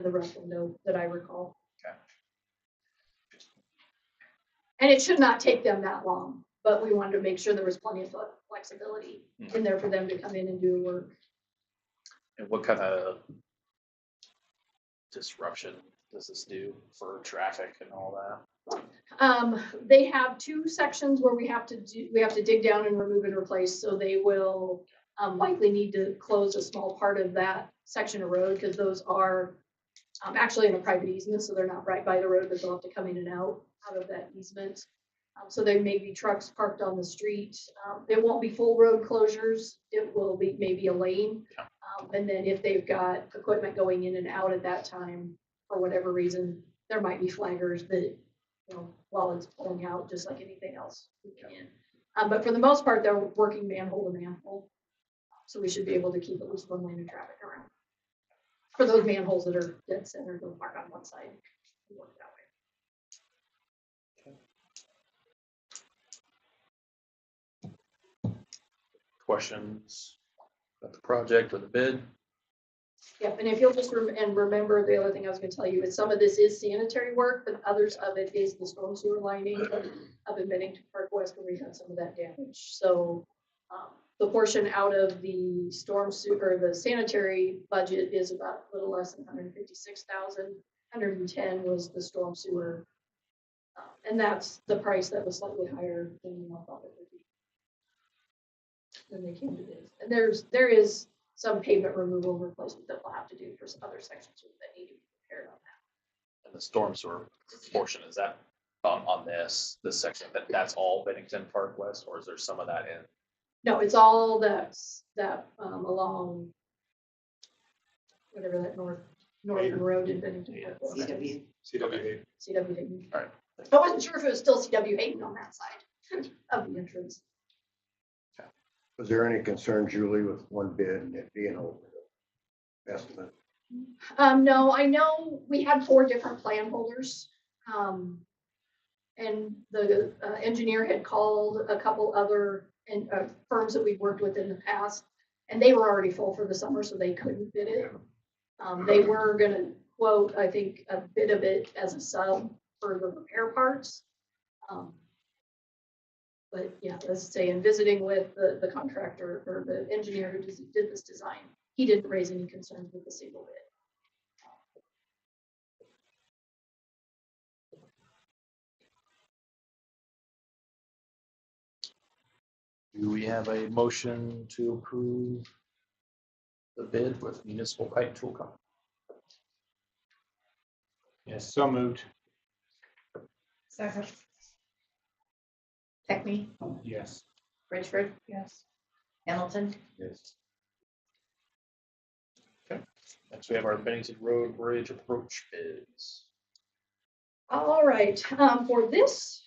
the rest window that I recall. Okay. And it should not take them that long, but we wanted to make sure there was plenty of flexibility in there for them to come in and do work. And what kind of disruption does this do for traffic and all that? They have two sections where we have to dig down and remove and replace, so they will likely need to close a small part of that section of road, because those are actually in a private easement, so they're not right by the road, but they'll have to come in and out of that easement. So there may be trucks parked on the street. It won't be full road closures. It will be maybe a lane. And then if they've got equipment going in and out at that time, for whatever reason, there might be flaggers that, while it's pulling out, just like anything else. But for the most part, they're working manhole to manhole. So we should be able to keep at least one lane of traffic around. For those manholes that are dead center, they'll park on one side and work that way. Questions about the project or the bid? Yep, and if you'll just remember, the other thing I was going to tell you is some of this is sanitary work, but others of it is the storm sewer lining up in Bennington Park West, where we had some of that damage. So the portion out of the storm sewer, the sanitary budget is about a little less than 156,000. 110 was the storm sewer, and that's the price that was slightly higher than we thought it would be when they came to this. And there is some pavement removal replacement that we'll have to do for some other sections that need to be repaired on that. And the storm sewer portion, is that on this section, that's all Bennington Park West, or is there some of that in? No, it's all that along whatever that northern road in Bennington. CW. CW Hayden. All right. I wasn't sure if it was still CW Hayden on that side of the entrance. Was there any concern, Julie, with one bid and it being over the estimate? No, I know we had 4 different plan holders. And the engineer had called a couple other firms that we've worked with in the past, and they were already full for the summer, so they couldn't bid it. They were going to quote, I think, a bit of it as a sub for the repair parts. But yeah, let's say in visiting with the contractor or the engineer who did this design, he didn't raise any concerns with the single bid. Do we have a motion to approve the bid with Municipal Pipe Tool Company? Yes, so moved. Second. Techney, Yes. Bridgeford, Yes. Hamilton, Yes. Okay. Next, we have our Bennington Road Bridge approach bids. All right, for this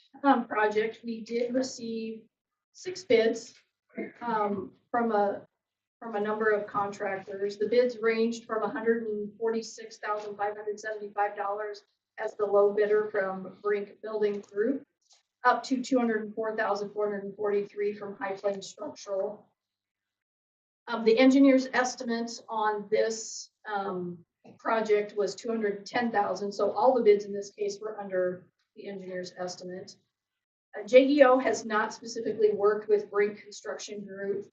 project, we did receive 6 bids from a number of contractors. The bids ranged from $146,575 as the low bidder from Brink Building Group, up to $204,443 from High Plains Structural. The engineer's estimate on this project was $210,000, so all the bids in this case were under the engineer's estimate. JEO has not specifically worked with Brink Construction Group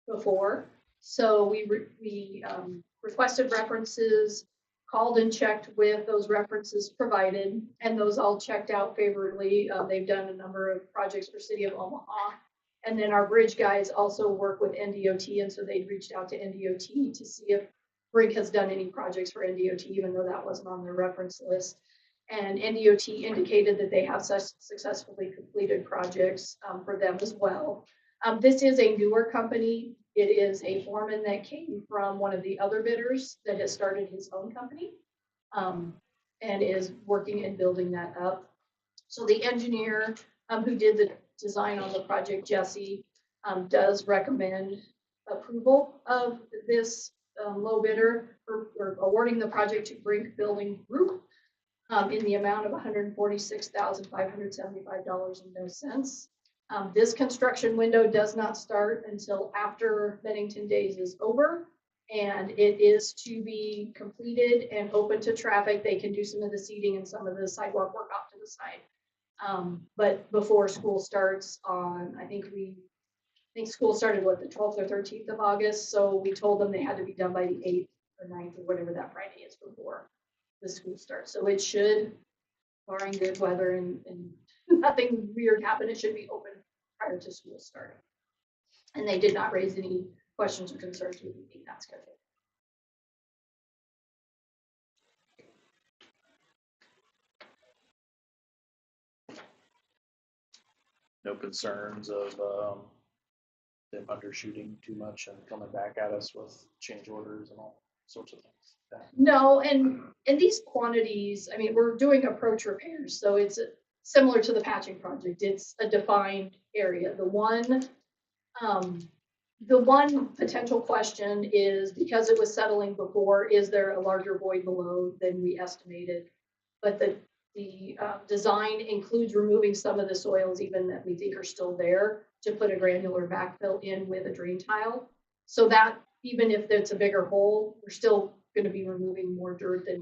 before, so we requested references, called and checked with those references provided, and those all checked out favorably. They've done a number of projects for City of Omaha. And then our bridge guys also work with NDOT, and so they reached out to NDOT to see if Brink has done any projects for NDOT, even though that wasn't on their reference list. And NDOT indicated that they have successfully completed projects for them as well. This is a newer company. It is a foreman that came from one of the other bidders that has started his own company and is working and building that up. So the engineer who did the design on the project, Jesse, does recommend approval of this low bidder for awarding the project to Brink Building Group in the amount of $146,575.00. This construction window does not start until after Bennington Days is over. And it is to be completed and open to traffic. They can do some of the seating and some of the sidewalk work off to the side. But before school starts on, I think school started what, the 12th or 13th of August, so we told them they had to be done by the 8th or 9th or whatever that Friday is before the school starts. So it should, barring good weather and nothing weird happen, it should be open prior to school starting. And they did not raise any questions or concerns with meeting that schedule. No concerns of them undershooting too much and coming back at us with change orders and all sorts of things. No, and these quantities, I mean, we're doing approach repairs, so it's similar to the patching project. It's a defined area. The one potential question is, because it was settling before, is there a larger void below than we estimated? But the design includes removing some of the soils even that we think are still there to put a granular backfill in with a drain tile. So that even if it's a bigger hole, we're still going to be removing more dirt than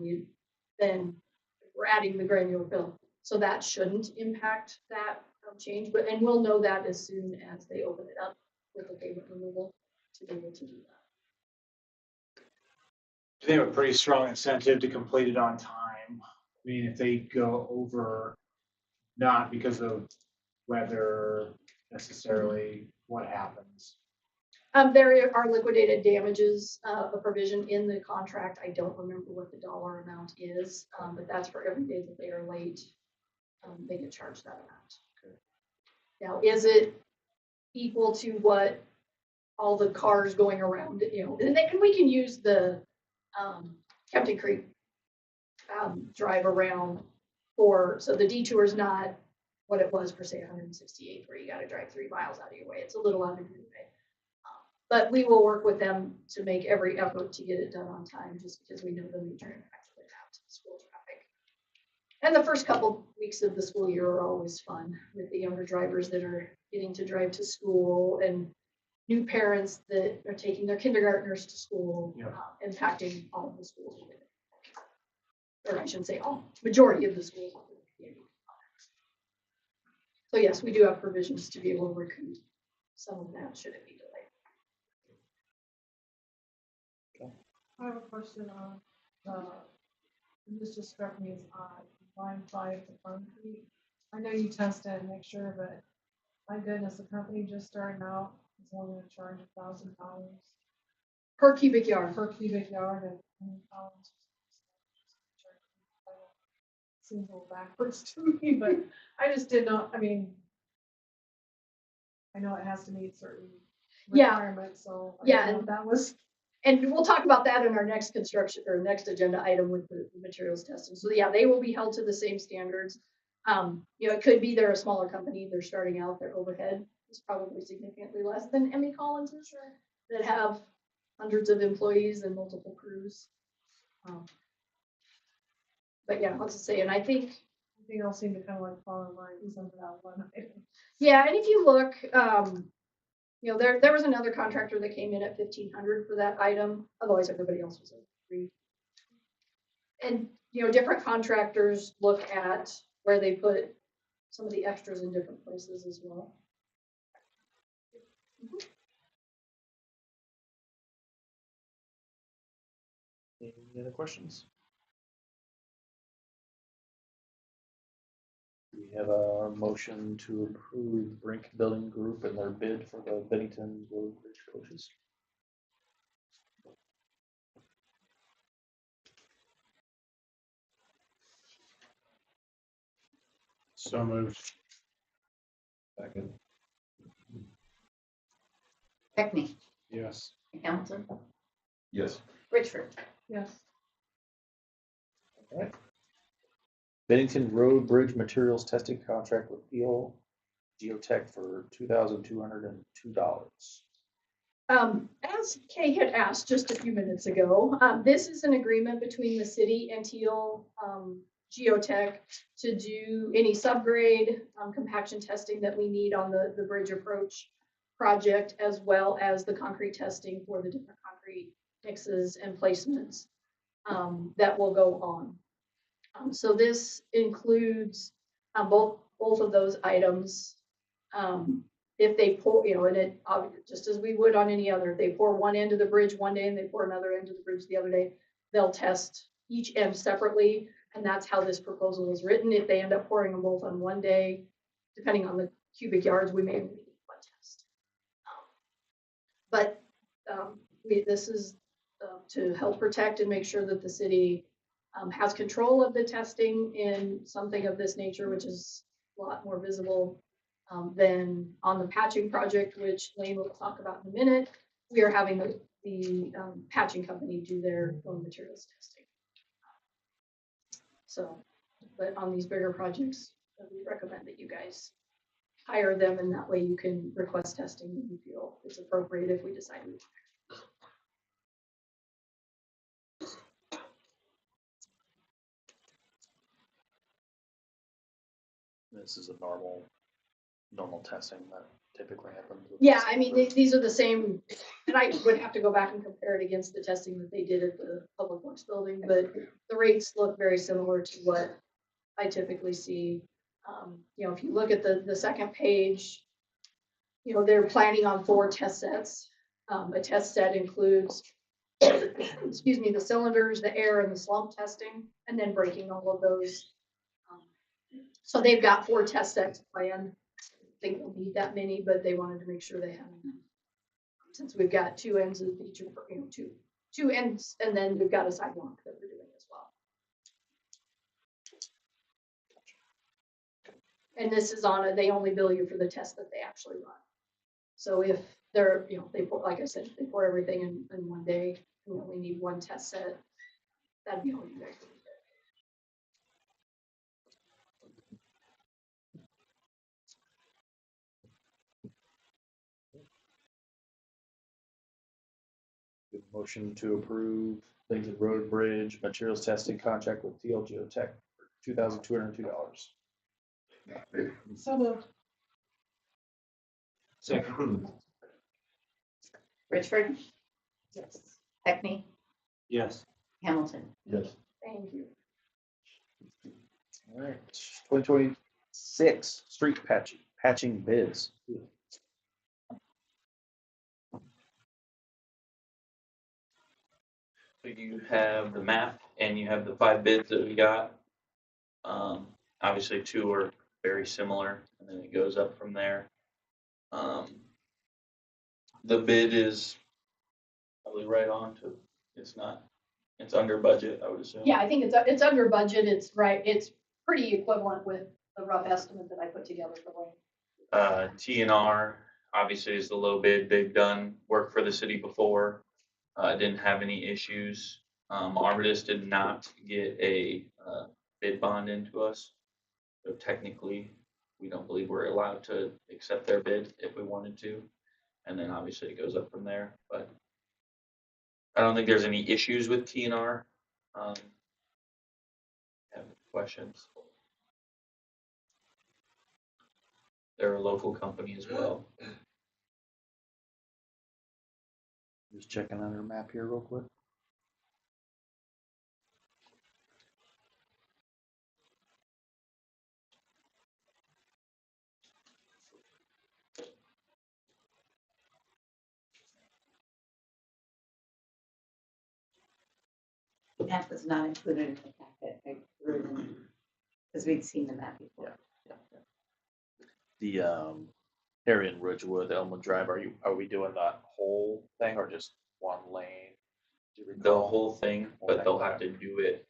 we're adding the granular fill. So that shouldn't impact that change, and we'll know that as soon as they open it up with the pavement removal to be able to do that. They have a pretty strong incentive to complete it on time. I mean, if they go over, not because of weather necessarily, what happens? There are liquidated damages, a provision in the contract. I don't remember what the dollar amount is, but that's for every day that they are late. They get charged that amount. Okay. Now, is it equal to what all the cars going around, and we can use the Kempton Creek drive around so the detour is not what it was for, say, 168th, where you got to drive 3 miles out of your way. It's a little under your way. But we will work with them to make every effort to get it done on time, just because we know the major impact it would have to the school traffic. And the first couple weeks of the school year are always fun with the younger drivers that are getting to drive to school and new parents that are taking their kindergartners to school, impacting all of the schools. Or I shouldn't say all, majority of the schools. So yes, we do have provisions to be able to recoup some of that should it be delayed. I have a question on this just struck me as odd, line 5, the concrete. I know you test it and make sure, but my goodness, the company just starting out is only going to charge $1,000 Per cubic yard. per cubic yard, and seems a little backwards to me, but I just did not, I mean, I know it has to meet certain Yeah. requirements, so I Yeah, didn't know and- if that was. And we'll talk about that in our next construction or next agenda item with the materials testing. So yeah, they will be held to the same standards. It could be they're a smaller company, they're starting out, their overhead is probably significantly less than Emmy Collins is, that have hundreds of employees and multiple crews. But yeah, let's just say, and I think They all seem to kind of like fall in line with some of that one item. yeah, and if you look, there was another contractor that came in at 1,500 for that item. Otherwise, everybody else was at 3. And different contractors look at where they put some of the extras in different places as well. Any other questions? We have a motion to approve Brink Building Group and their bid for the Bennington Road Bridge coaches. So moved. Second. Beckney, Yes. Hamilton, Yes. Richford. Yes. All right. Bennington Road Bridge Materials Testing Contract with Peel Geotech for $2,202. As Kay had asked just a few minutes ago, this is an agreement between the city and Teal Geotech to do any subgrade compaction testing that we need on the bridge approach project, as well as the concrete testing for the different concrete mixes and placements that will go on. So this includes both of those items. If they pour, and it just as we would on any other, if they pour one end of the bridge one day and they pour another end of the bridge the other day, they'll test each end separately, and that's how this proposal was written. If they end up pouring them both on one day, depending on the cubic yards, we may only need one test. But this is to help protect and make sure that the city has control of the testing in something of this nature, which is a lot more visible than on the patching project, which Lane will talk about in a minute. We are having the patching company do their own materials testing. So, but on these bigger projects, we recommend that you guys hire them, and that way you can request testing when you feel it's appropriate if we decide we want. This is a normal testing that typically happens. with Yeah, this I mean, group. these are the same, and I would have to go back and compare it against the testing that they did at the Public Works building, but the rates look very similar to what I typically see. If you look at the second page, they're planning on 4 test sets. A test set includes, excuse me, the cylinders, the air, and the slump testing, and then breaking all of those. So they've got 4 test sets planned. I think they'll need that many, but they wanted to make sure they have enough. Since we've got 2 ends of each, two ends, and then we've got a sidewalk that we're doing as well. And this is they only bill you for the test that they actually run. So if they're, they pour, like I said, if they pour everything in one day, we only need 1 test set, that'd be all you guys would need. Good motion to approve Bennington Road Bridge materials testing contract with TL Geotech for $2,202. So moved. Second. Richard, Yes. Heckney, Yes. Hamilton. Yes. Thank you. All right, 2026 street patching bids. So you have the map and you have the 5 bids that we got. Obviously 2 are very similar and then it goes up from there. The bid is probably right on to, it's under budget, I would assume. Yeah, I think it's under budget. It's right. It's pretty equivalent with the rough estimate that I put together for Wayne. TNR obviously is the low bid. They've done work for the city before. Didn't have any issues. Armitage did not get a bid bond into us. So technically, we don't believe we're allowed to accept their bid if we wanted to. And then obviously it goes up from there, but I don't think there's any issues with TNR. Have questions? They're a local company as well. Just checking on our map here real quick. That was not included in the packet, because we'd seen the map before. The area in Ridgewood, Elmwood Drive, are we doing that whole thing or just one lane? Do you The recall? whole thing, but they'll have to do it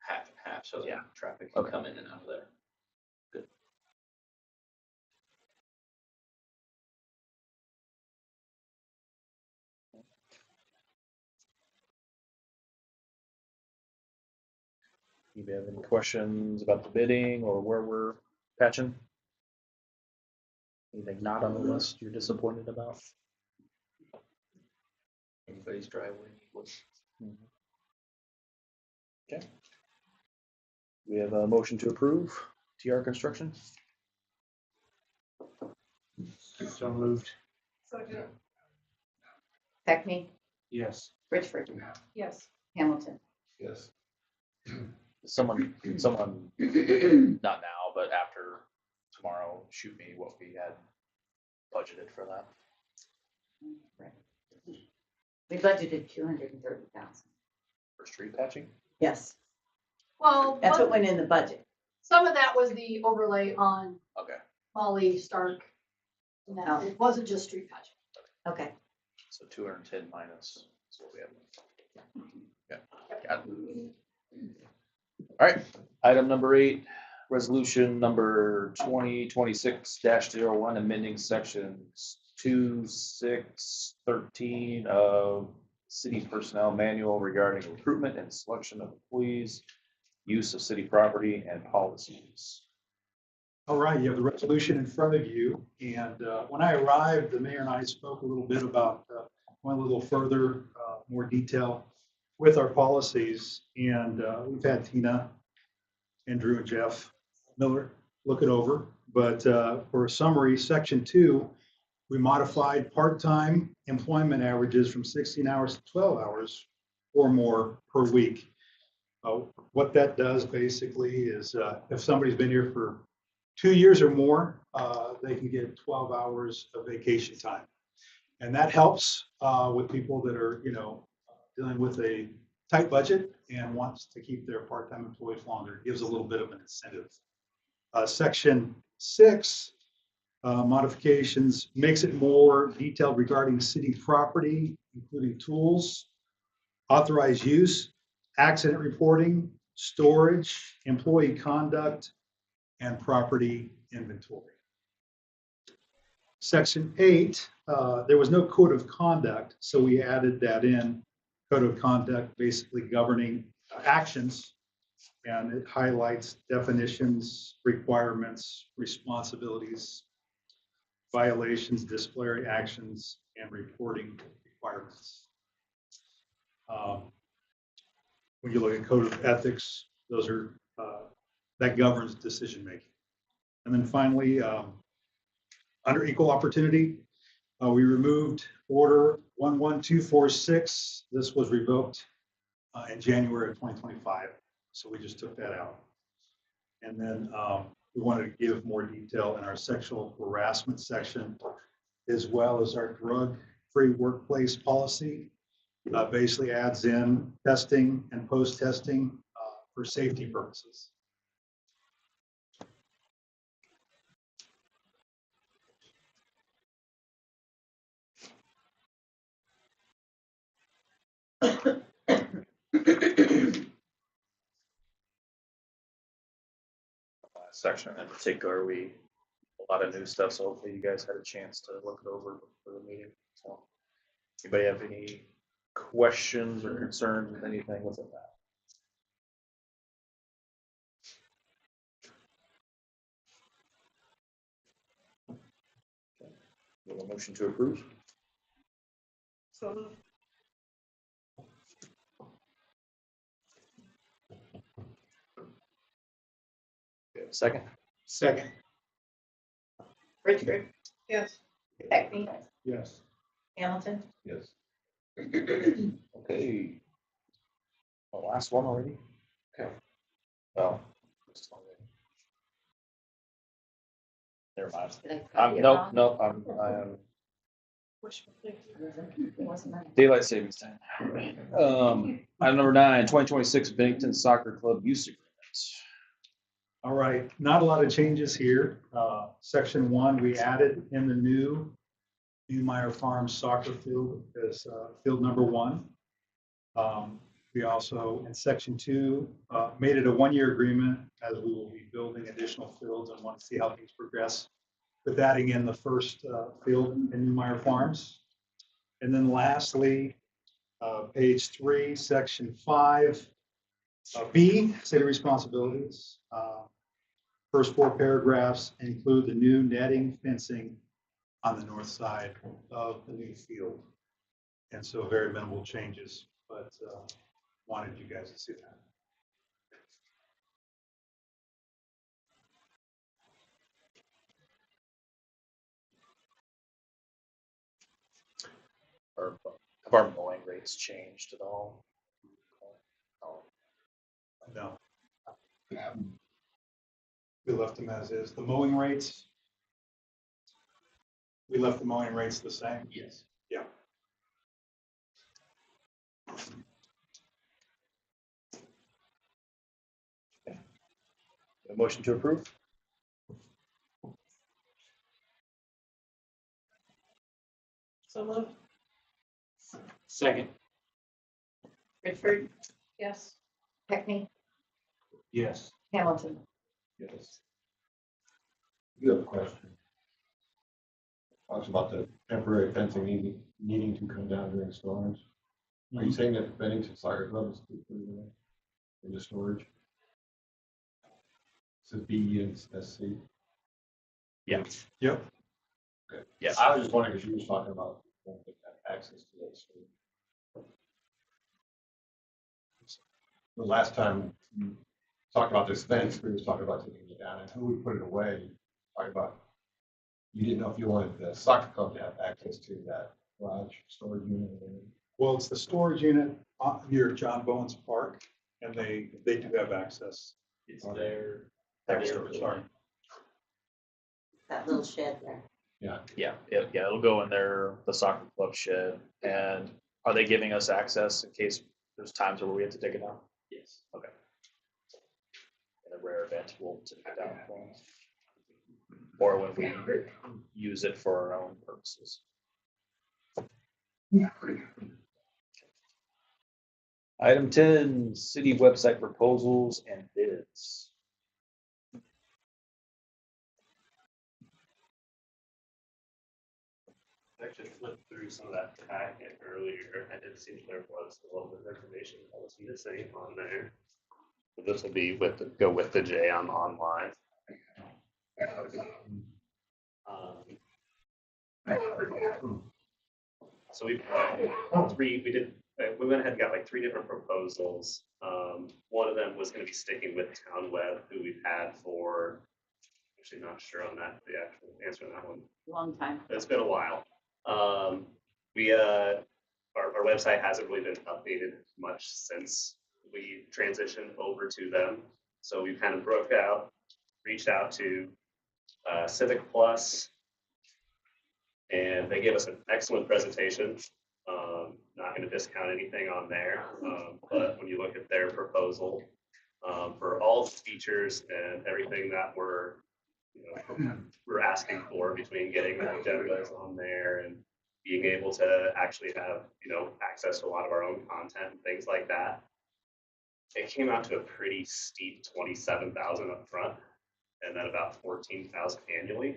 half and half so that Yeah. traffic can Okay. come in and out of there. You have any questions about the bidding or where we're patching? Anything not on the list you're disappointed about? Anybody's driveway was Okay. We have a motion to approve TR Construction. So moved. Second. Heckney, Yes. Richford, Yes. Hamilton. Yes. Someone, not now, but after tomorrow, shoot me what we had budgeted for that. We budgeted 230,000. For street patching? Yes, Well, that's what went in the budget. some of that was the overlay on Okay, Molly Stark. And that, it wasn't just street patching. Okay. so 210 minus is what we have. Yeah, got it. All right, item number 8, resolution number 2026-01, amending sections 2, 6, 13 of city personnel manual regarding recruitment and selection of employees, use of city property, and policies. All right, you have the resolution in front of you, and when I arrived, the mayor and I spoke a little bit about, going a little further, more detail with our policies, and we've had Tina, Andrew, and Jeff Miller look it over, but for a summary, section 2, we modified part-time employment averages from 16 hours to 12 hours or more per week. What that does basically is if somebody's been here for 2 years or more, they can get 12 hours of vacation time. And that helps with people that are, dealing with a tight budget and wants to keep their part-time employees longer. It gives a little bit of an incentive. Section 6, modifications, makes it more detailed regarding city property, including tools, authorized use, accident reporting, storage, employee conduct, and property inventory. Section 8, there was no code of conduct, so we added that in. Code of conduct basically governing actions, and it highlights definitions, requirements, responsibilities, violations, disciplinary actions, and reporting requirements. When you look at code of ethics, those are that governs decision making. And then finally, under equal opportunity, we removed order 11246. This was revoked in January of 2025. So we just took that out. And then we wanted to give more detail in our sexual harassment section, as well as our drug-free workplace policy. Basically adds in testing and post-testing for safety purposes. Section in particular, a lot of new stuff, so hopefully you guys had a chance to look it over for the meeting. So, anybody have any questions or concerns with anything within that? We have a motion to approve. So We have a second. Second. Richford, yes. Beckman, Yes. Hamilton. Yes. Okay. The last one already? Okay. Well. Never mind. Did I copy it Nope, wrong? I'm Wishful thinking. It wasn't mine. daylight savings time. Item number 9, 2026 Bennington Soccer Club use agreements. All right, not a lot of changes here. Section 1, we added in the new Meyer Farm soccer field as field number 1. We also, in section 2, made it a 1-year agreement as we will be building additional fields and want to see how things progress with adding in the first field in Meyer Farms. And then lastly, page 3, section 5, B, city responsibilities. First 4 paragraphs include the new netting fencing on the north side of the new field. And so very minimal changes, but wanted you guys to see that. Or departmental language. rates changed at all? No. We left them as is. The mowing rates, we left the mowing rates the same. Yes. Yeah. A motion to approve? So moved. Second, Richard, Yes. Peckney, yes. Hamilton. Yes. You have a question. Talks about the temporary fencing needing to come down during storms. Are you saying that Bennington Soccer Club is included in the storage? It says B and SC. Yeah. Yep. Okay. Yeah. I was just wondering, because you was talking about wanting to have access to that storage. The last time you talked about this fence, we was talking about taking it down and who would put it away. Talking about, you didn't know if you wanted the soccer club to have access to that garage storage unit. Well, it's the storage unit near John Bowen's Park, and they do have access. It's their. Sorry. That little shed there. Yeah, it'll go in there, the soccer club shed. And are they giving us access in case there's times where we have to take it down? Yes. Okay. In a rare event, we'll take it down for us. Or when we use it for our own purposes. Item 10, city website proposals and bids. Actually flipped through some of that packet earlier, and it seems there was a little bit of information that was missing on there. But this will be go with the J on online. So we went ahead and got like 3 different proposals. One of them was going to be sticking with Town Web, who we've had for, actually not sure on that, the actual answer on that one. Long time. It's been a while. Our website hasn't really been updated much since we transitioned over to them. So we kind of reached out to Civic Plus, and they gave us an excellent presentation. Not going to discount anything on there, but when you look at their proposal for all the features and everything that we're asking for, between getting the agendas on there and being able to actually have, access to a lot of our own content and things like that, it came out to a pretty steep 27,000 up front and then about 14,000 annually.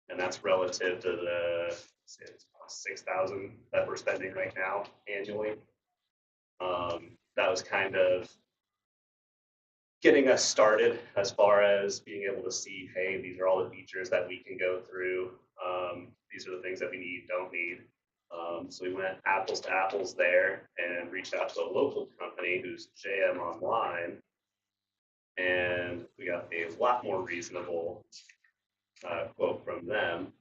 And that's relative to the 6,000 that we're spending right now annually. That was kind of getting us started as far as being able to see, hey, these are all the features that we can go through. These are the things that we need, don't need. So we went apples to apples there and reached out to a local company who's JM Online. And we got a lot more reasonable quote from them.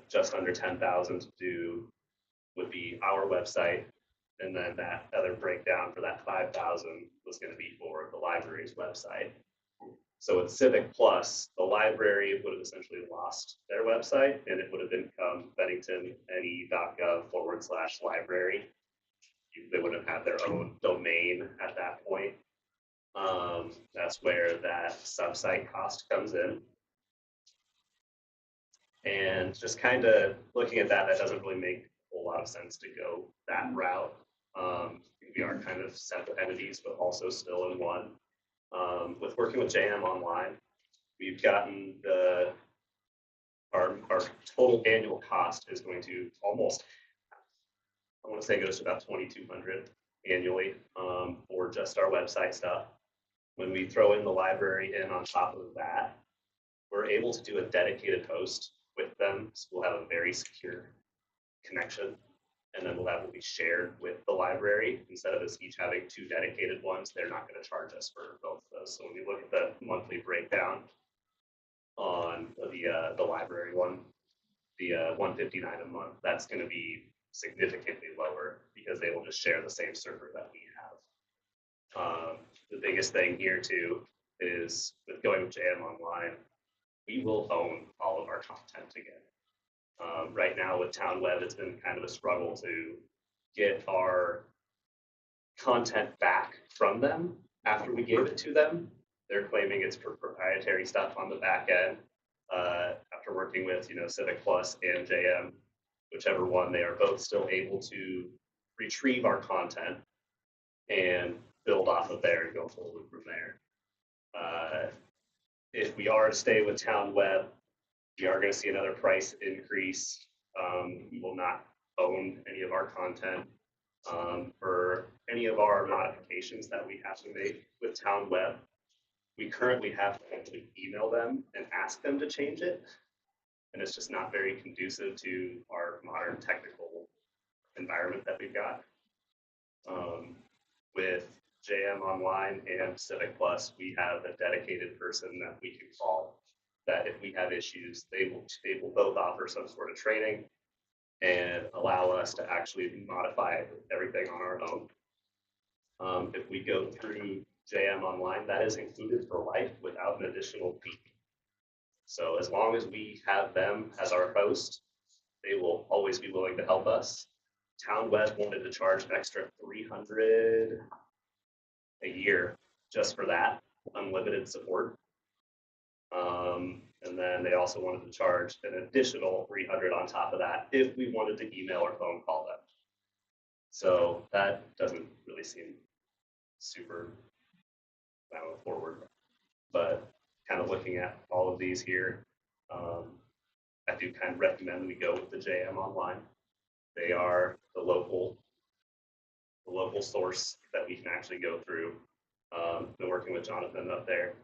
Just under 10,000 to do would be our website. And then that other breakdown for that 5,000 was going to be for the library's website. So with Civic Plus, the library would have essentially lost their website, and it would have become benningtonne.gov/library. They wouldn't have had their own domain at that point. That's where that sub-site cost comes in. And just kind of looking at that, that doesn't really make a whole lot of sense to go that route. We are kind of separate entities, but also still in one. With working with JM Online, we've gotten our total annual cost is going to almost, I want to say it goes to about 2,200 annually for just our website stuff. When we throw in the library in on top of that, we're able to do a dedicated host with them. So we'll have a very secure connection, and then that will be shared with the library. Instead of us each having 2 dedicated ones, they're not going to charge us for both of those. So when you look at the monthly breakdown on the library one, the $159 a month, that's going to be significantly lower because they will just share the same server that we have. The biggest thing here too is with going with JM Online, we will own all of our content again. Right now with Town Web, it's been kind of a struggle to get our content back from them after we gave it to them. They're claiming it's proprietary stuff on the back end. After working with, Civic Plus and JM, whichever one, they are both still able to retrieve our content and build off of there and go forward from there. If we are to stay with Town Web, we are going to see another price increase. We will not own any of our content. For any of our modifications that we have to make with Town Web, we currently have to actually email them and ask them to change it. And it's just not very conducive to our modern technical environment that we've got. With JM Online and Civic Plus, we have a dedicated person that we can call, that if we have issues, they will both offer some sort of training and allow us to actually modify everything on our own. If we go through JM Online, that is included for life without an additional fee. So as long as we have them as our host, they will always be willing to help us. Town Web wanted to charge an extra $300 a year just for that unlimited support. And then they also wanted to charge an additional $300 on top of that if we wanted to email or phone call them. So that doesn't really seem super forward, but kind of looking at all of these here, I do kind of recommend we go with the JM Online. They are the local source that we can actually go through. Been working with Jonathan up there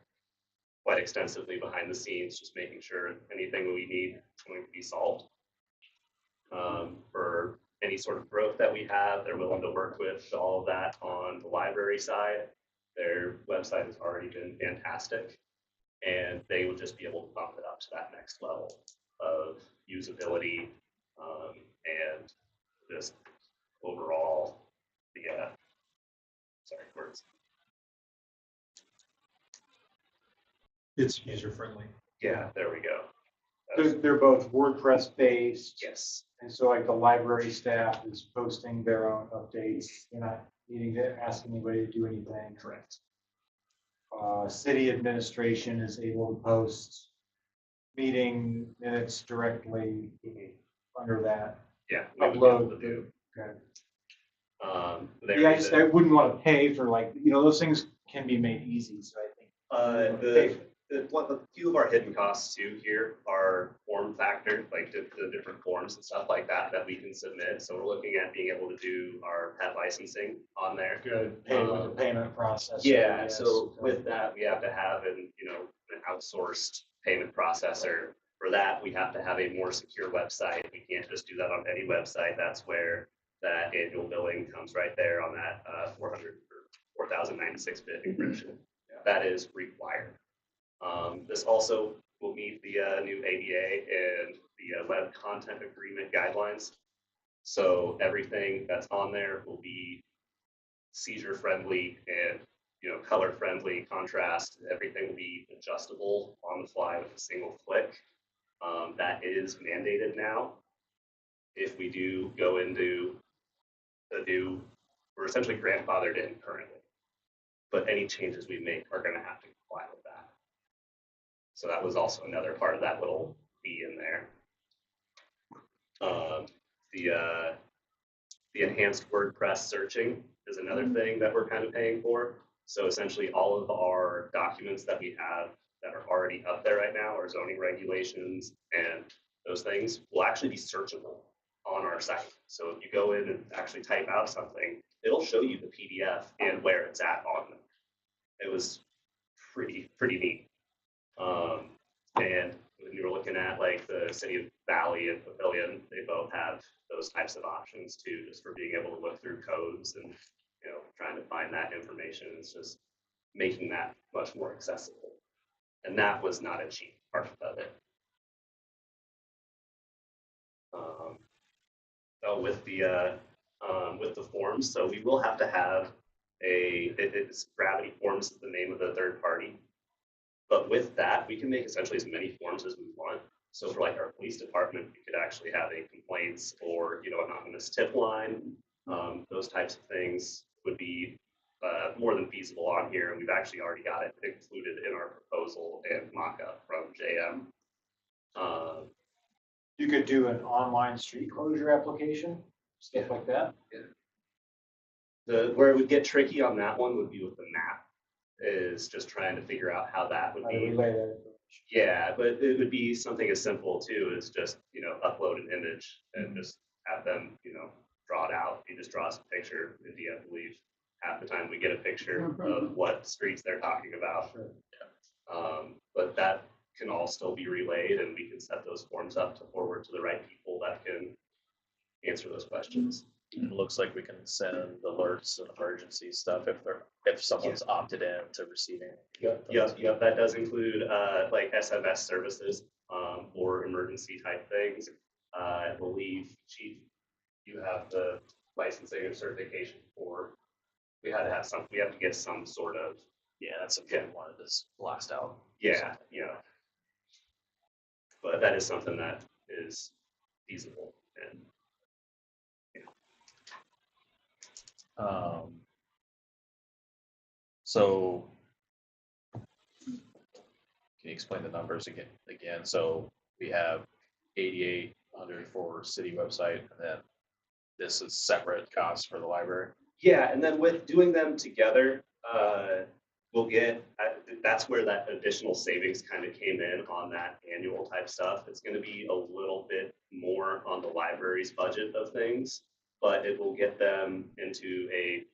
quite extensively behind the scenes, just making sure anything we need is going to be solved. For any sort of growth that we have, they're willing to work with all of that on the library side. Their website has already been fantastic, and they would just be able to bump it up to that next level of usability, and just overall words. It's user friendly. Yeah, there we go. They're both WordPress based. Yes. And so like the library staff is posting their own updates. You're not needing to ask anybody to do anything. Correct. City administration is able to post meeting minutes directly under that. Yeah. we would be Upload able to do. Okay. There is I wouldn't want to pay for those things can be made easy. So I think the few of our hidden costs too here are form factor, like the different forms and stuff like that we can submit. So we're looking at being able to do our pet licensing on there. good payment process. Yeah, yes. so with that, we have to have an outsourced payment processor. For that, we have to have a more secure website. We can't just do that on any website. That's where that annual billing comes right there on that 4,096-bit encryption. That is required. This also will meet the new ADA and the Web Content Agreement guidelines. So everything that's on there will be seizure friendly and color friendly, contrast. Everything will be adjustable on the fly with a single click. That is mandated now. If we do go into the new, we're essentially grandfathered in currently, but any changes we make are going to have to comply with that. So that was also another part of that little fee in there. The enhanced WordPress searching is another thing that we're kind of paying for. So essentially all of our documents that we have that are already up there right now, our zoning regulations and those things will actually be searchable on our site. So if you go in and actually type out something, it'll show you the PDF and where it's at on them. It was pretty neat. And when you were looking at like the City of Valley and Pavilion, they both have those types of options too, just for being able to look through codes and trying to find that information. It's just making that much more accessible. And that was not a cheap part of it. with the forms. So we will have to have it's Gravity Forms is the name of the third party. But with that, we can make essentially as many forms as we want. So for like our police department, we could actually have a complaints or, anonymous tip line. Those types of things would be more than feasible on here. And we've actually already got it included in our proposal and mock-up from JM. You could do an online street closure application, stuff like that. Where it would get tricky on that one would be with the map, is just trying to figure out how that would How to be. relay that information. Yeah, but it would be something as simple too as just, upload an image and just have them, draw it out. You just draw us a picture. And I believe half the time we get a picture of what streets they're talking about. Sure. But that can all still be relayed and we can set those forms up to forward to the right people that can answer those questions. It looks like we can send alerts and emergency stuff if someone's opted in to receiving. Yep, that does include like SMS services or emergency type things. I believe, Chief, you have the licensing and certification for, we have to get some sort of, Yeah, that's something we wanted to blast out. yeah. But that is something that is feasible and So can you explain the numbers again? So we have 8,800 for city website, and then this is separate costs for the library. yeah, and then with doing them together, we'll get, that's where that additional savings kind of came in on that annual type stuff. It's going to be a little bit more on the library's budget of things, but it will get them into a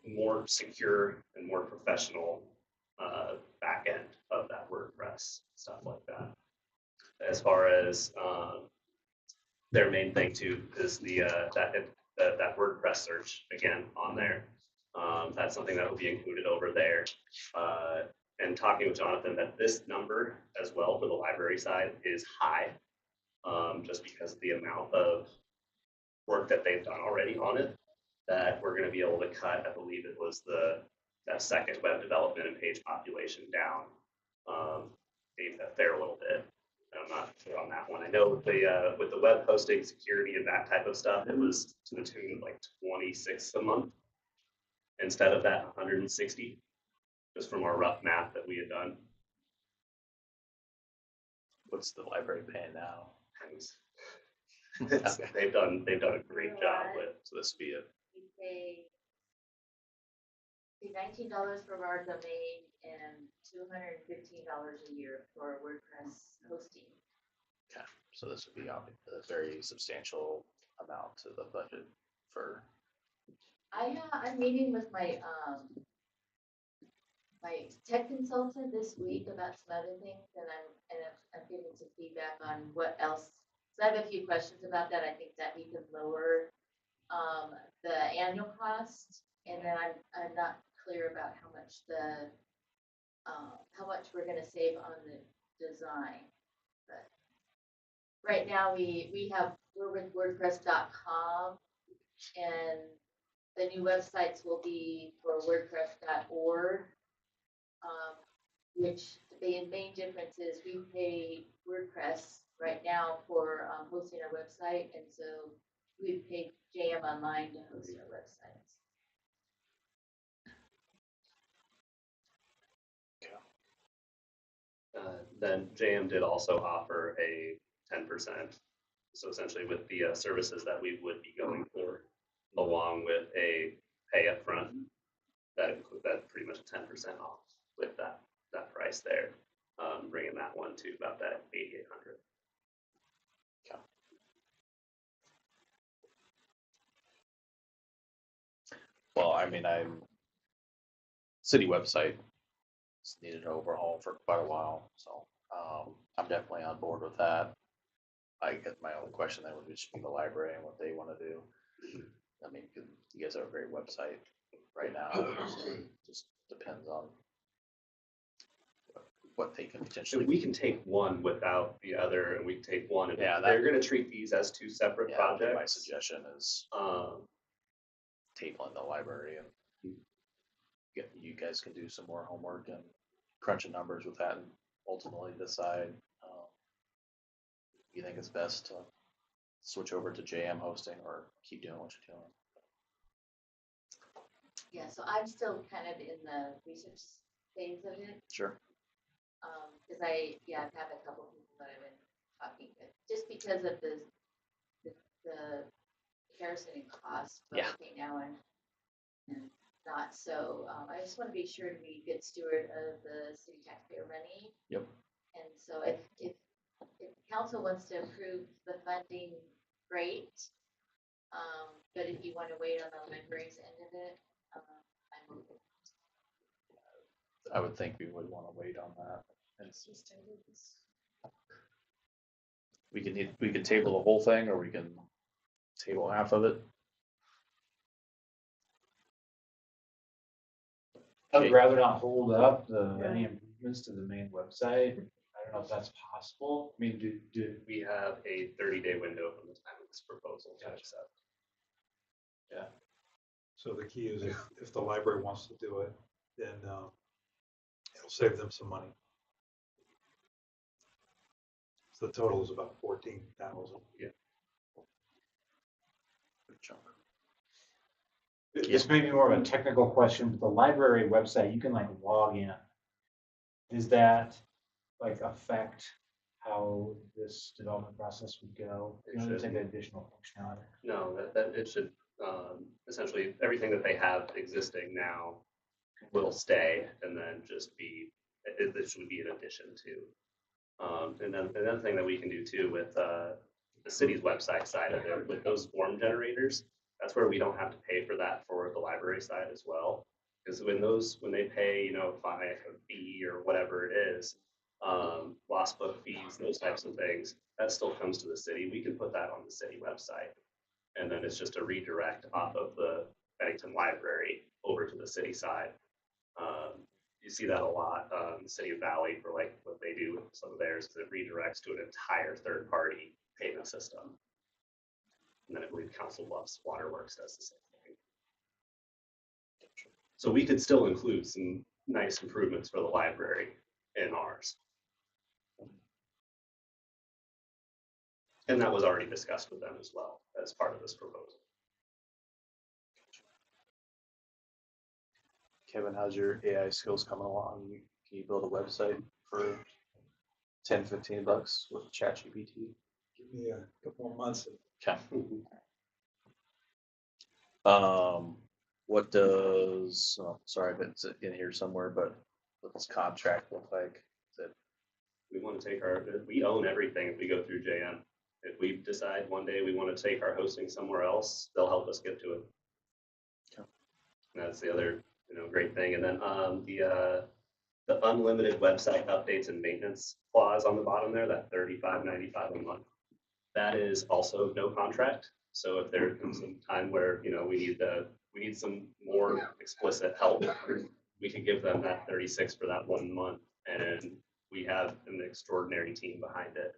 more secure and more professional back end of that WordPress, stuff like that. As far as their main thing too is that WordPress search again on there. That's something that will be included over there. And talking with Jonathan, that this number as well for the library side is high, just because of the amount of work that they've done already on it, that we're going to be able to cut, I believe it was that second web development and page population down a fair little bit. I'm not sure on that one. I know with the web hosting security and that type of stuff, it was to the tune of like 26 a month instead of that 160, just from our rough math that we had done. What's the library paying now? They've done a great job with. So this would be We pay $19 for our domain and $215 a year for WordPress hosting. okay. So this would be a very substantial amount to the budget for. I'm meeting with my my tech consultant this week about some other things, and I'm giving some feedback on what else. So I have a few questions about that. I think that we could lower the annual cost, and then I'm not clear about how much we're going to save on the design. But right now we're with WordPress.com, and the new websites will be for WordPress.org. Which the main difference is we pay WordPress right now for hosting our website, and so we pay JM Online to host our websites. Then JM did also offer a 10%. So essentially with the services that we would be going for, along with a pay up front, that pretty much 10% off with that price there, bringing that one to about that 8,800. Okay. Well, I mean, city website needed an overhaul for quite a while, so I'm definitely on board with that. I guess my only question then would just be the library and what they want to do. I mean, you guys have a great website right now. So it just depends on what they can So potentially. we can take one without the other, and we can take one, and Yeah, they're gonna treat these as two separate Yeah, my projects. suggestion is table in the library and you guys can do some more homework and crunching numbers with that and ultimately decide you think it's best to switch over to JM hosting or keep doing what you're doing. Yeah, so I'm still kind of in the research phase of it. Sure. Cause I've had a couple people that I've been talking with, just because of the comparison in cost, what Yeah. I pay now and not, so, I just wanna be sure to be a good steward of the city taxpayer money. Yep. And so if the council wants to approve the funding, great. But if you wanna wait on the library's end of it, I'm okay. I would think we would want to wait on that. And Just table this. we can table the whole thing or we can table half of it. I would Okay. rather not hold up any improvements to the main website. I don't know if that's possible. I mean, do We have a 30-day window from the time of this proposal to accept. So the key is if the library wants to do it, then it'll save them some money. So the total is about 14,000. Yeah. Good chunk. this may be more of a technical question, but the library website, you can like log in. Does that like affect how this development process would go? You know, there's like additional functionality. No, that it should, essentially, everything that they have existing now will stay and then just be, this would be an addition to. And then another thing that we can do too with, the city's website side of it, with those form generators, that's where we don't have to pay for that for the library side as well. Because when they pay, you know, a fee or whatever it is, lost book fees, those types of things, that still comes to the city. We can put that on the city website. And then it's just a redirect off of the Bennington library over to the city side. You see that a lot, the city of Valley for like what they do with some of theirs, is it redirects to an entire third party payment system. And then I believe Council Bluffs Waterworks does the same thing. So we could still include some nice improvements for the library in ours. And that was already discussed with them as well as part of this proposal. Kevin, how's your AI skills coming along? Can you build a website for 10, 15 bucks with ChatGPT? Give me a couple more months. Okay. What does, oh, sorry if it's in here somewhere, but what does contract look like? Is it, We want to take we own everything if we go through JM. If we decide one day we want to take our hosting somewhere else, they'll help us get to it. Okay. And that's the other, great thing. And then, the unlimited website updates and maintenance clause on the bottom there, that $35.95 a month, that is also no contract. So if there comes some time where, we need some more explicit help, we could give them that 36 for that 1 month, and we have an extraordinary team behind it.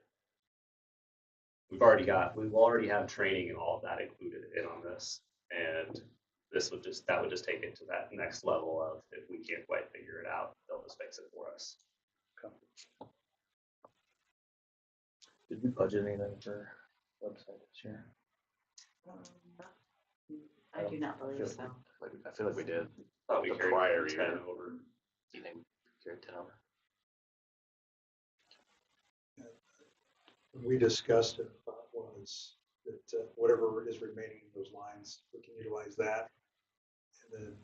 We already have training and all of that included in on this, and that would just take it to that next level of, if we can't quite figure it out, they'll just fix it for us. did we budget anything for website this year? I do not believe so. I feel like we did. Thought we The carried prior 10 year. over. You think carried 10 over? We discussed it was that whatever is remaining in those lines, we can utilize that. And then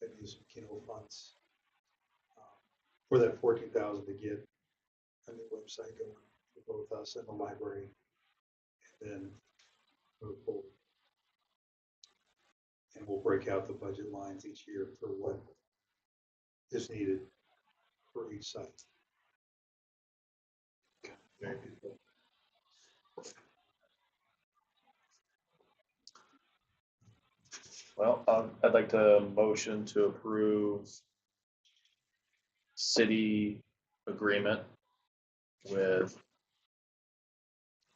maybe use some Keno funds for that 14,000 to get a new website going for both us and the library. And then move forward. And we'll break out the budget lines each year for what is needed for each site. Very good. Well, I'd like to motion to approve city agreement with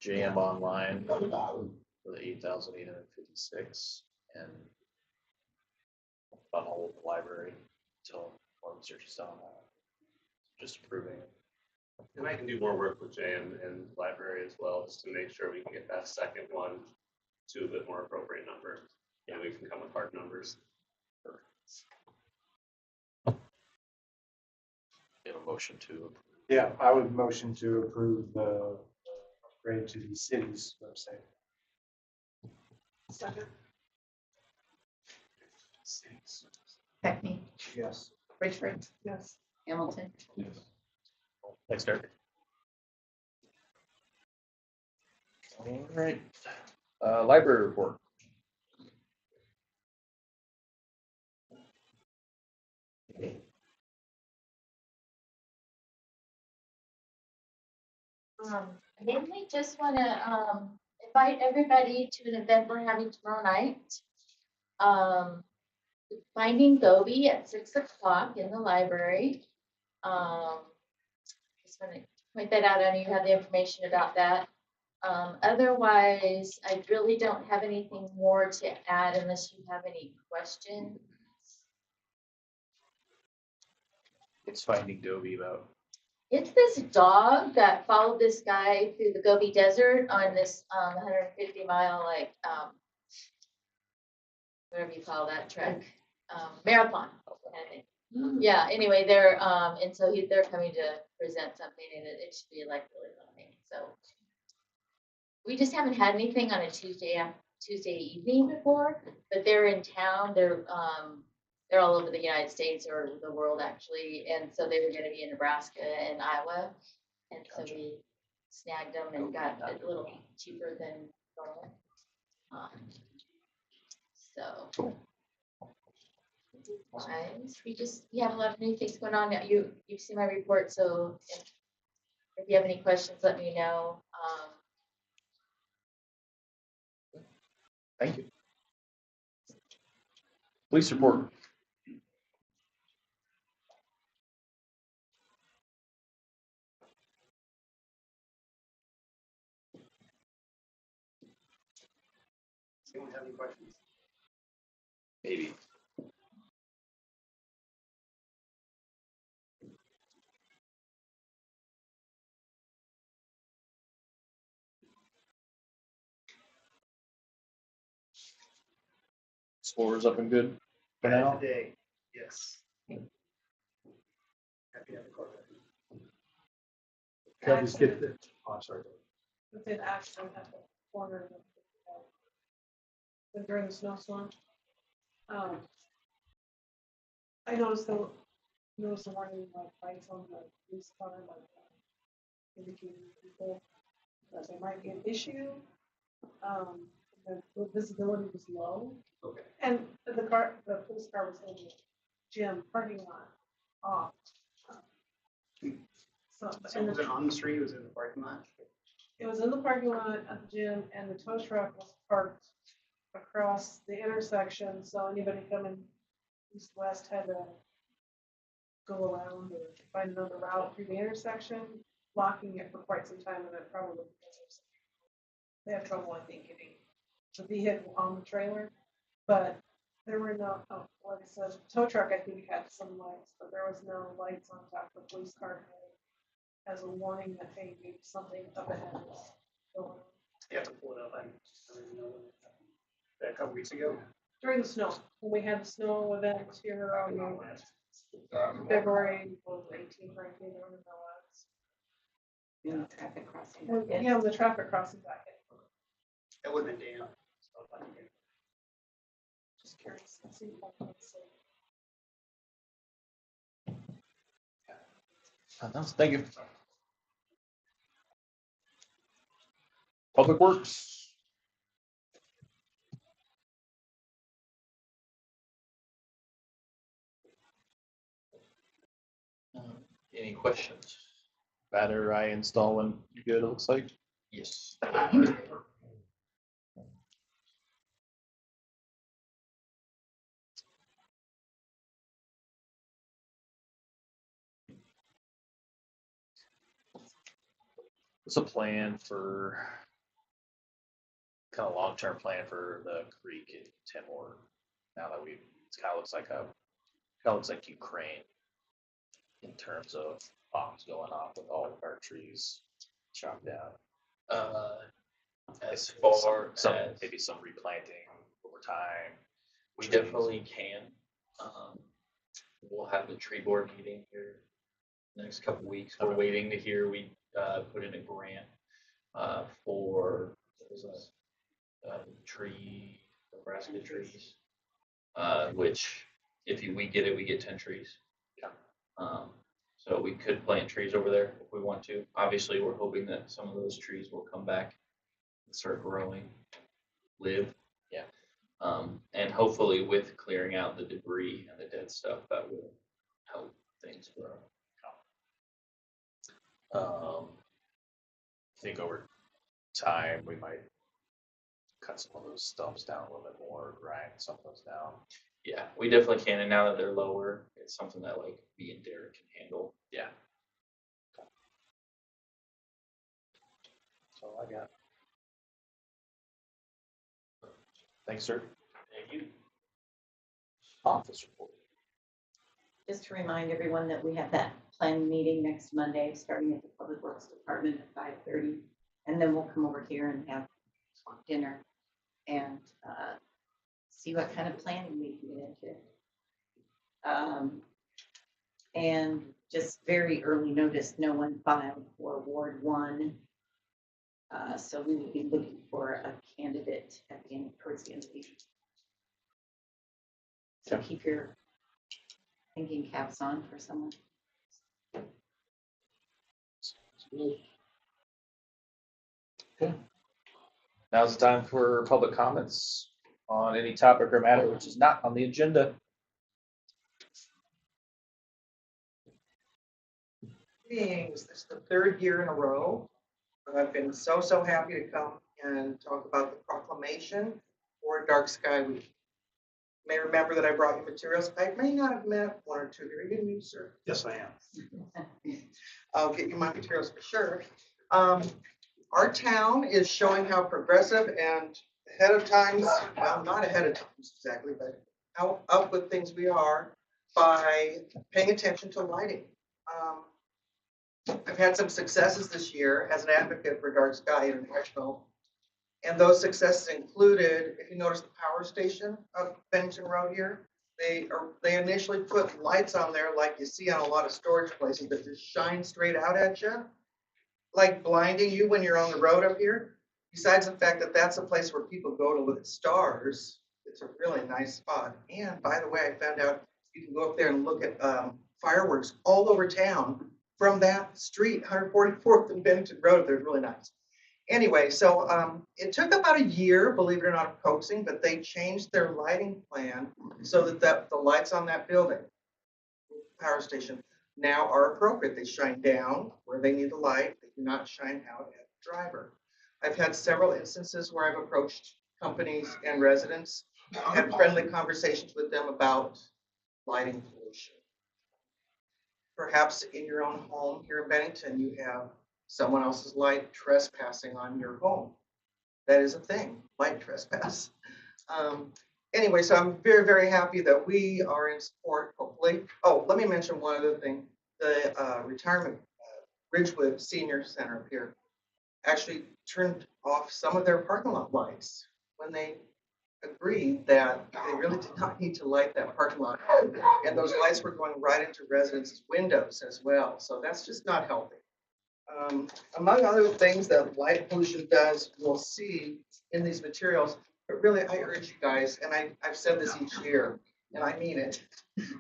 JM Online for the 8,856 and on hold the library until more research is done on that. Just approving. And I can do more work with Jay and library as well, just to make sure we can get that second one to a bit more appropriate number. And we can come with hard numbers. Get a motion to approve. Yeah, I would motion to approve the upgrade to the city's website. Second. Peckney, Yes. Richard, Yes. Hamilton. Thanks, Derek. All right, library report. Mainly just wanna, invite everybody to an event we're having tomorrow night. Finding Gobi at 6 o'clock in the library. Just wanna point that out, I know you have the information about that. Otherwise, I really don't have anything more to add unless you have any questions. It's Finding Gobi about. It's this dog that followed this guy through the Gobi Desert on this 150-mile whatever you call that trek, marathon. I think. Yeah. Anyway, they're and so they're coming to present something, and it should be like really lovely. So we just haven't had anything on a Tuesday evening before, but they're in town. They're all over the United States or the world actually, and so they were going to be in Nebraska and Iowa, and so we snagged them and got it a little cheaper than normal. So we have a lot of new things going on. You've seen my report, so if you have any questions, let me know. Thank you. Police report. Does anyone have any questions? Maybe. Scores up and good for now. Today, yes. Happy to have the court. Travis, get the, oh, I'm sorry. It's an accident at the corner of during the snowstorm. I noticed the warning like lights on the police car, like indicating people that there might be an issue. The visibility was low. Okay. And the police car was in the gym parking lot off. So was it on the street? Was it in the parking lot? It was in the parking lot at the gym, and the tow truck was parked across the intersection, so anybody coming east-west had to go around or find another route through the intersection, blocking it for quite some time, and then probably they had trouble, I think, getting the vehicle on the trailer. But there were no, like I said, tow truck I think had some lights, but there was no lights on top of the police car as a warning that hey, maybe something up ahead is going on. You have to pull it up. I don't even know when it happened. A couple weeks ago. During the snow, when we had the snow event here on February 18th, 19th, whatever that was. In the traffic crossing. Yeah, when the traffic crossing back in. It would have been damn. Just curious. Let's see if I can see. Thank you. Public Works. Any questions? Battery installing, you good, it looks like? Yes. It's a plan for kind of long-term plan for the creek in Timor. Now that it kind of looks like Ukraine in terms of bombs going off with all of our trees chopped down. As far Some as maybe some replanting over time. we trees. definitely can. We'll have the tree board meeting here next couple weeks. We're Okay. waiting to hear, we put in a grant for, what was that? Nebraska trees. Which we get it, we get 10 trees. Yeah. So we could plant trees over there if we want to. Obviously, we're hoping that some of those trees will come back and start growing, live. Yeah. And hopefully with clearing out the debris and the dead stuff, that will help things grow. I think over time, we might cut some of those stumps down a little bit more, grind some of those down. Yeah, we definitely can. And now that they're lower, it's something that like me and Derek can handle. Yeah. That's all I got. Thanks, sir. Thank you. Office report. Just to remind everyone that we have that planning meeting next Monday, starting at the Public Works Department at 5:30. And then we'll come over here and have dinner and see what kind of planning we can get into. And just very early notice, no one filed for Ward 1. So we will be looking for a candidate at the end, towards the end of the year. So keep your thinking caps on for someone. Okay. Now's the time for public comments on any topic or matter which is not on the agenda. Meetings. This is the third year in a row. I've been so happy to come and talk about the proclamation for Dark Sky Week. You may remember that I brought you materials. I may not have met one or two here. You didn't, sir? Yes, I am. I'll get you my materials for sure. Our town is showing how progressive and ahead of times, well, not ahead of times exactly, but how up with things we are by paying attention to lighting. I've had some successes this year as an advocate for Dark Sky International. And those successes included, if you notice the power station of Bennington Road here, they initially put lights on there like you see on a lot of storage places that just shine straight out at you, like blinding you when you're on the road up here. Besides the fact that that's a place where people go to look at stars, it's a really nice spot. And by the way, I found out you can go up there and look at fireworks all over town from that street, 144th and Bennington Road. They're really nice. Anyway, so it took about a year, believe it or not, of coaxing, but they changed their lighting plan so that the lights on that building, power station, now are appropriate. They shine down where they need the light. They do not shine out at the driver. I've had several instances where I've approached companies and residents, had friendly conversations with them about lighting pollution. Perhaps in your own home here in Bennington, you have someone else's light trespassing on your home. That is a thing, light trespass. Anyway, so I'm very happy that we are in support, hopefully. Oh, let me mention one other thing. The retirement Ridgewood Senior Center up here actually turned off some of their parking lot lights when they agreed that they really did not need to light that parking lot. And those lights were going right into residents' windows as well. So that's just not healthy. Among other things that light pollution does, we'll see in these materials, but really I urge you guys, and I've said this each year, and I mean it,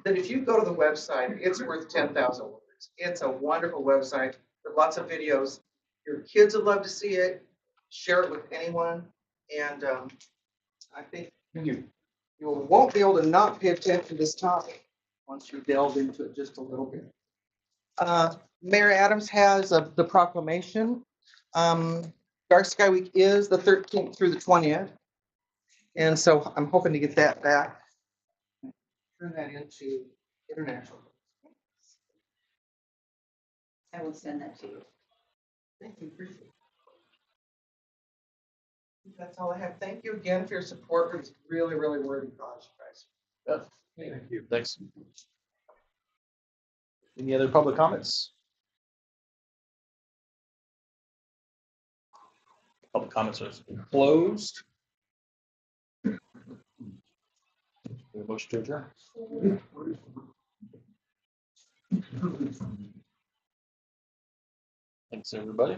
that if you go to the website, it's worth 10,000 words. It's a wonderful website with lots of videos. Your kids would love to see it. Share it with anyone. And I think you won't be able to not pay attention to this topic once you delve into it just a little bit. Mayor Adams has the proclamation. Dark Sky Week is the 13th through the 20th. And so I'm hoping to get that back. Turn that into international. I will send that to you. Thank you, appreciate it. That's all I have. Thank you again for your support. It's really, really worthy cause, you guys. Thank you. Thanks. Any other public comments? Public comments are closed. Motion to adjourn. Thanks, everybody.